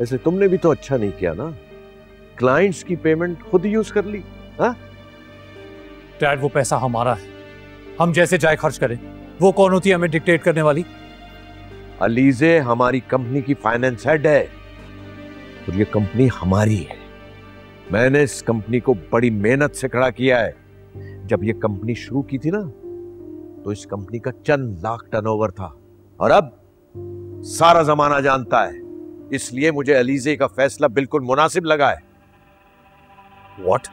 ऐसे तुमने भी तो अच्छा नहीं किया ना, क्लाइंट्स की पेमेंट खुद यूज कर ली। हाँ डैड, वो पैसा हमारा है, हम जैसे चाहे खर्च करें। वो कौन होती है हमें डिक्टेट करने वाली? अलीजे हमारी कंपनी की फाइनेंस हेड है और ये कंपनी हमारी है। मैंने इस कंपनी को बड़ी मेहनत से खड़ा किया है। जब ये कंपनी शुरू की थी ना, तो इस कंपनी का चंद लाख टर्नओवर था और अब सारा जमाना जानता है। इसलिए मुझे अलीजे का फैसला बिल्कुल मुनासिब लगा है। व्हाट?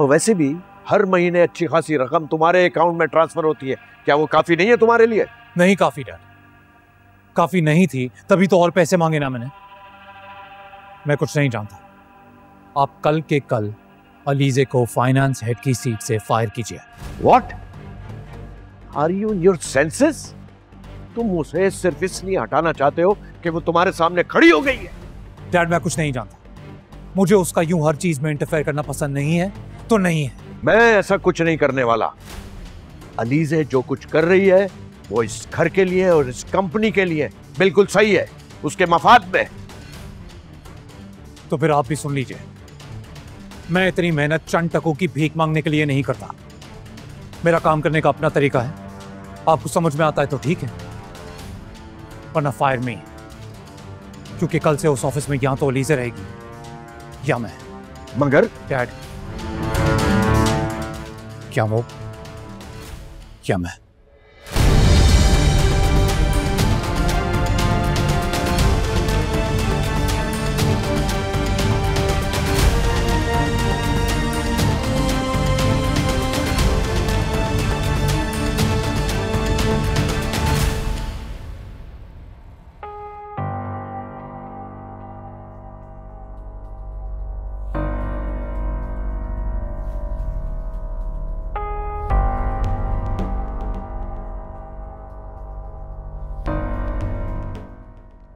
और वैसे भी हर महीने अच्छी खासी रकम तुम्हारे अकाउंट में ट्रांसफर होती है, क्या वो काफी नहीं है तुम्हारे लिए? नहीं काफी डैड, काफी नहीं थी, तभी तो और पैसे मांगे ना मैंने। मैं कुछ नहीं जानता। आप कल के कल अलीजे को फाइनेंस हेड की सीट से फायर कीजिए। What? Are you in your senses? तुम उसे सिर्फ इसलिए हटाना चाहते हो कि वो तुम्हारे सामने खड़ी हो गई है। डैड, मैं कुछ नहीं जानता। मुझे उसका यूं हर चीज में इंटरफेयर करना पसंद नहीं है तो नहीं है। मैं ऐसा कुछ नहीं करने वाला। अलीजे जो कुछ कर रही है वो इस घर के लिए और इस कंपनी के लिए बिल्कुल सही है, उसके मफाद में। तो फिर आप भी सुन लीजिए, मैं इतनी मेहनत चंद टकों की भीख मांगने के लिए नहीं करता। मेरा काम करने का अपना तरीका है। आपको समझ में आता है तो ठीक है, वरना फायर मी। क्योंकि कल से उस ऑफिस में या तो अलीजे रहेगी या मैं। मगर डैड, क्या वो या मैं?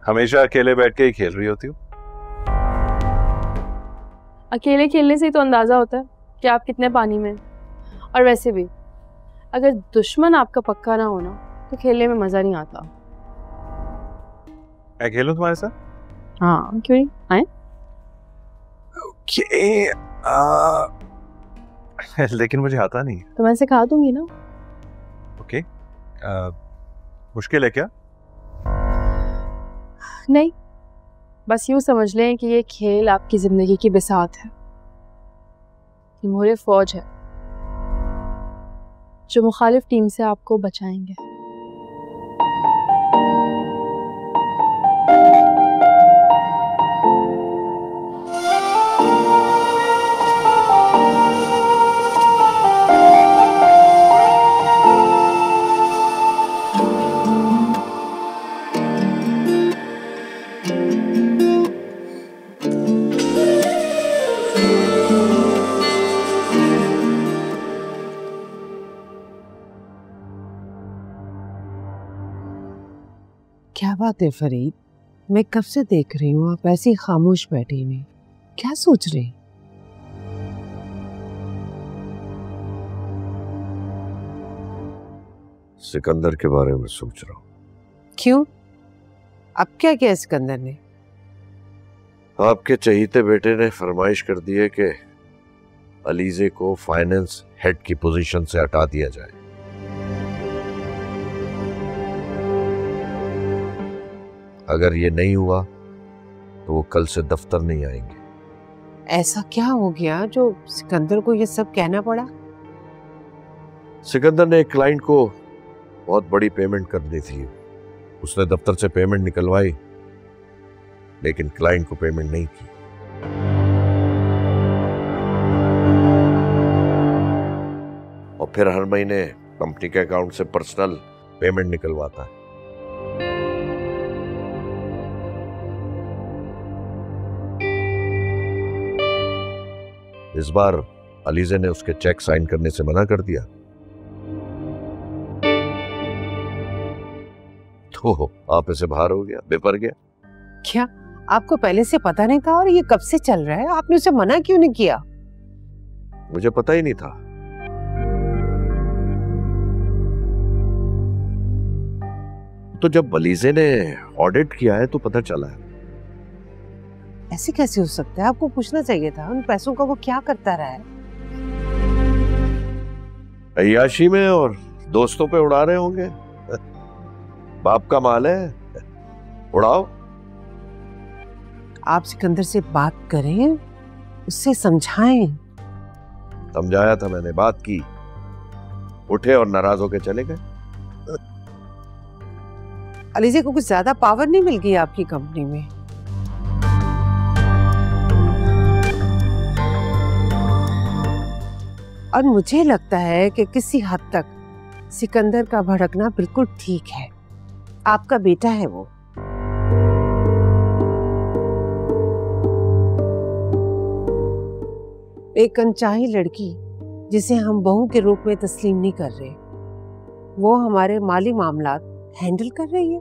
हमेशा अकेले बैठ के ही खेल रही होती हूँ। अकेले खेलने से ही तो अंदाजा होता है कि आप कितने पानी में। और वैसे भी अगर दुश्मन आपका पक्का ना हो ना, तो खेलने में मजा नहीं आता। मैं खेलूं तुम्हारे साथ? हाँ, क्यों नहीं, आए? ओके, लेकिन मुझे आता नहीं। तो मैं सिखा दूंगी ना। ओके, मुश्किल है क्या? नहीं, बस यूं समझ लें कि ये खेल आपकी जिंदगी की बिसात है। ये मोहरे फौज है जो मुखालिफ टीम से आपको बचाएंगे। क्या बात है फरीद, मैं कब से देख रही हूँ आप ऐसी खामोश बैठी हुई, क्या सोच रही? सिकंदर के बारे में सोच रहा हूँ। क्यों? अब क्या किया सिकंदर ने? आपके चहीते बेटे ने फरमाइश कर दी है कि अलीजे को फाइनेंस हेड की पोजीशन से हटा दिया जाए। अगर ये नहीं हुआ तो वो कल से दफ्तर नहीं आएंगे। ऐसा क्या हो गया जो सिकंदर को ये सब कहना पड़ा? सिकंदर ने एक क्लाइंट को बहुत बड़ी पेमेंट करनी थी। उसने दफ्तर से पेमेंट निकलवाई, लेकिन क्लाइंट को पेमेंट नहीं की। और फिर हर महीने कंपनी के अकाउंट से पर्सनल पेमेंट निकलवाता है। इस बार अलीजे ने उसके चेक साइन करने से मना कर दिया, तो आप इसे बाहर हो गया, बेपर गया। क्या आपको पहले से पता नहीं था? और ये कब से चल रहा है? आपने उसे मना क्यों नहीं किया? मुझे पता ही नहीं था। तो जब अलीजे ने ऑडिट किया है तो पता चला है। ऐसे कैसे हो सकता है? आपको पूछना चाहिए था उन पैसों का वो क्या करता रहा है। अय्याशी में और दोस्तों पे उड़ा रहे होंगे। बाप का माल है, उड़ाओ। आप सिकंदर से बात करें, उससे समझाएं। समझाया था मैंने, बात की, उठे और नाराज होके चले गए। अलीजे को कुछ ज्यादा पावर नहीं मिल गई आपकी कंपनी में? और मुझे लगता है कि किसी हद तक सिकंदर का भड़कना बिल्कुल ठीक है। आपका बेटा है वो। एक अनचाही लड़की जिसे हम बहू के रूप में तस्लीम नहीं कर रहे, वो हमारे माली मामलात हैंडल कर रही है।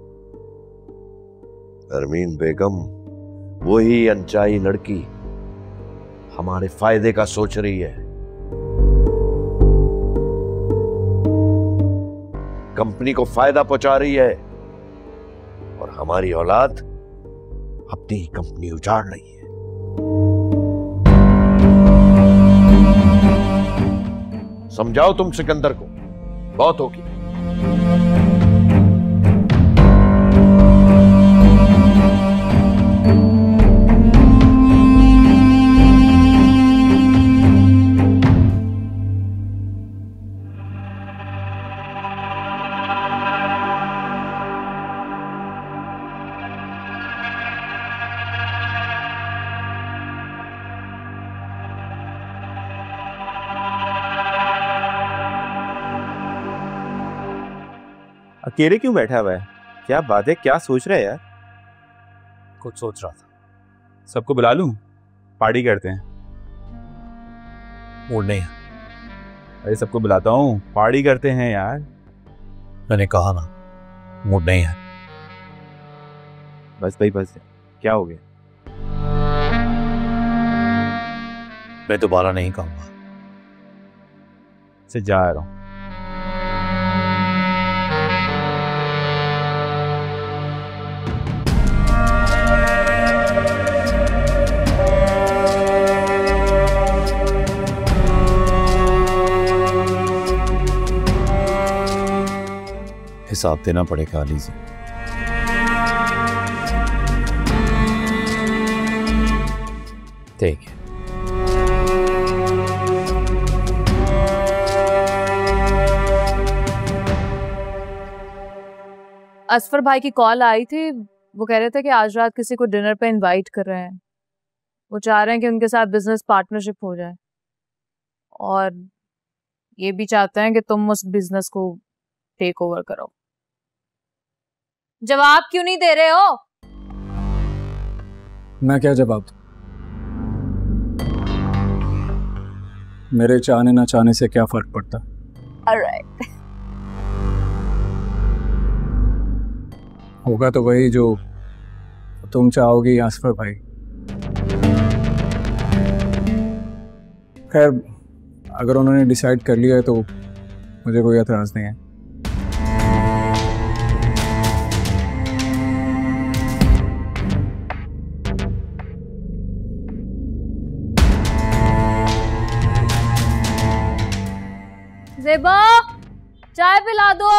अरमीन बेगम, वही अनचाही लड़की हमारे फायदे का सोच रही है। कंपनी को फायदा पहुंचा रही है और हमारी औलाद अपनी ही कंपनी उजाड़ रही है। समझाओ तुम सिकंदर को, बहुत होगी। अकेले क्यों बैठा हुआ है? क्या बात है, क्या सोच रहा है यार? कुछ सोच रहा था। सबको बुला लूं, पार्टी करते हैं। मूड नहीं है। अरे सबको बुलाता हूँ, पार्टी करते हैं यार। मैंने कहा ना, मूड नहीं है। बस भाई बस, क्या हो गया? मैं दोबारा नहीं कहूंगा। से जा रहा हूँ। हिसाब देना पड़ेगा अली से। ठीक है। असफर भाई की कॉल आई थी, वो कह रहे थे कि आज रात किसी को डिनर पे इनवाइट कर रहे हैं। वो चाह रहे हैं कि उनके साथ बिजनेस पार्टनरशिप हो जाए और ये भी चाहते हैं कि तुम उस बिजनेस को टेक ओवर करो। जवाब क्यों नहीं दे रहे हो? मैं क्या जवाब दूं? मेरे चाहने ना चाहने से क्या फर्क पड़ता? Alright. होगा तो वही जो तुम चाहोगी असफर भाई। खैर, अगर उन्होंने डिसाइड कर लिया है तो मुझे कोई एतराज नहीं है। ज़ेबा, चाय पिला दो।